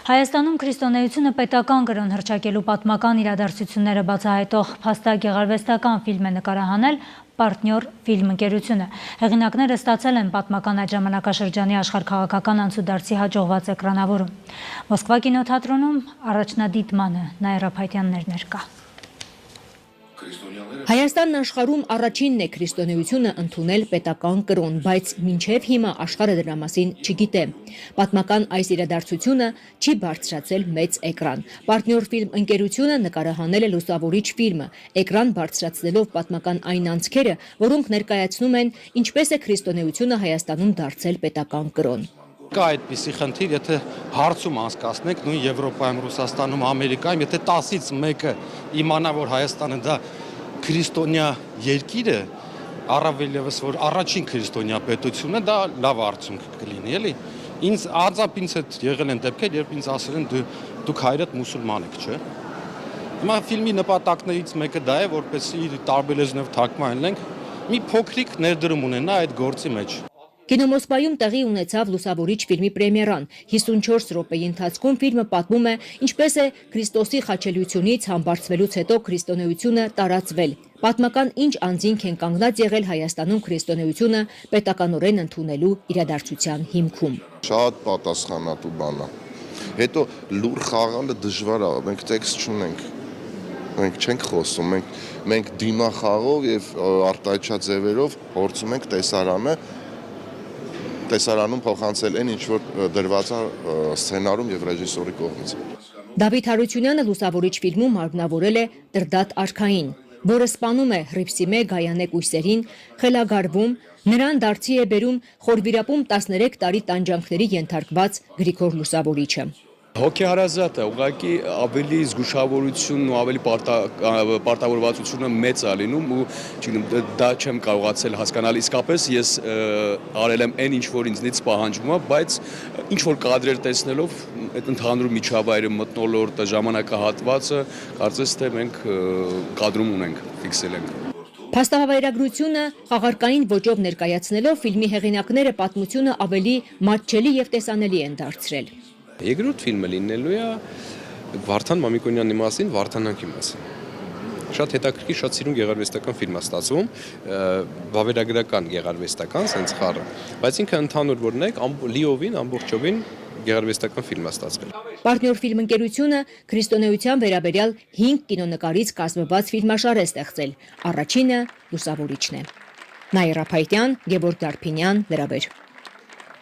Հայաստանում քրիստոնեությունը պետական կրոն հռչակելու պատմական իրադարձությունները բացահայտող փաստակ գեղարվեստական ֆիլմ է նկարահանել «Պարտնյոր» ֆիլմ ընկերությունը։ Հեղինակները ստացել են պատմական այդ ժամանակաշրջանի աշխարհաքաղաքական անցուդարձի հաջողված էկրանավորում։ Մոսկվա կինոթատրոնում առաջնադիտմանը Նաիրա Փայտյաններ ներկա։ Հայաստանն աշխարհում առաջինն է քրիստոնեությունը ընդունել պետական կրոն, բայց մինչև հիմա աշխարհը դրա մասին չգիտե։ Պատմական այս իրադարձությունը չի բարձրացել մեծ էկրան։ «Պարտնյոր» ֆիլմ ընկերությունը նկարահանել է լուսավորիչ ֆիլմը, էկրան բարձրացնելով պատմական այն անցքերը, որոնք ներկայացնում են ինչպես է քրիստոնեությունը Հայաստանում դարձել պետական կրոն։ Կա այդպիսի խնդիր, եթե հարցում անցկացնենք նույն Եվրոպայում, Ռուսաստանում, Ամերիկայում, եթե 10-ից մեկը իմանա, որ Հայաստանը դա քրիստոնյա երկիր է, առավել ևս որ առաջին քրիստոնյա պետությունը, դա լավ արդյունք կլինի, էլի։ Ինձ հետ եղել են դեպքեր, երբ ինձ ասել են դուք հայրդ մուսուլման եք, չէ։ Հիմա ֆիլմի նպատակներից մեկը դա է, որպեսզի տարբեր լեզուներով թարգմանենք, մի փոքրիկ ներդրում ունենա այդ գործի մեջ։ Կինոմոսկվայում տեղի ունեցավ լուսավորիչ ֆիլմի պրեմիերան։ 54 րոպեի ընթացքում ֆիլմը պատմում է ինչպես է Քրիստոսի խաչելությունից համբարձվելուց հետո քրիստոնեությունը տարածվել։ Պատմական ինչ անձինք են կանգնած եղել Հայաստանում քրիստոնեությունը պետականորեն ընդունելու իրադարձության հիմքում։ Շատ պատասխանատու բան է։ Հետո լուր խաղալը դժվար է, մենք տեքստ չունենք։ Մենք չենք խոսում, մենք դիմախաղով եւ արտահայտչած ձևերով փորձում ենք տեսարանում փոխանցել այն, ինչ որ դրված է սցենարում եւ ռեժիսորի կողմից։ Դավիթ Հարությունյանը լուսավորիչ ֆիլմում մարմնավորել է Տրդատ արքային, որը սպանում է Հռիփսիմե Գայանե կույսերին, խելագարվում, նրան դարձի է բերում խորվիրապում 13 տարի տանջանքների ենթարկված Գրիգոր Լուսավորիչը։ Հոգեհարազատ է, ուղղակի ավելի զգուշավորությունն ու ավելի պարտավորվածությունը մեծ է լինում ու դա չեմ կարողացել հասկանալ իսկապես ես արել եմ այն ինչ որ ինձնից պահանջվում է, բայց ինչ որ կադրեր տեսնելով այդ ընդհանուր միջավայրը մթնոլորտը ժամանակահատվածը կարծես թե մենք կադրում ունենք, ֆիքսել ենք։ Փաստավայրագրությունը խաղարկային ոճով ներկայացնելով ֆիլմի հեղինակները պատմությունը ավելի մատչելի եւ տեսանելի են դարձրել։ Երկրորդ ֆիլմը լինելու է Վարդան Մամիկոնյանի մասին, Վարդանանքի մասին։ Շատ հետաքրքիր, շատ սիրուն գեղարվեստական ֆիլմ է ստացվում, վավերագրական գեղարվեստական, սենց խառը, բայց ինքը ընդհանուր որնեք, լիովին, ամբողջովին գեղարվեստական ֆիլմ է ստացվել։ «Պարտնյոր» ֆիլմ ընկերությունը քրիստոնեության վերաբերյալ 5 կինոնկարից կազմված ֆիլմաշար է ստեղծել։ Առաջինը լուսավորիչն է։ Նաիրա Փայտյան, Գևորգ Դարփինյան, Լրաբեր։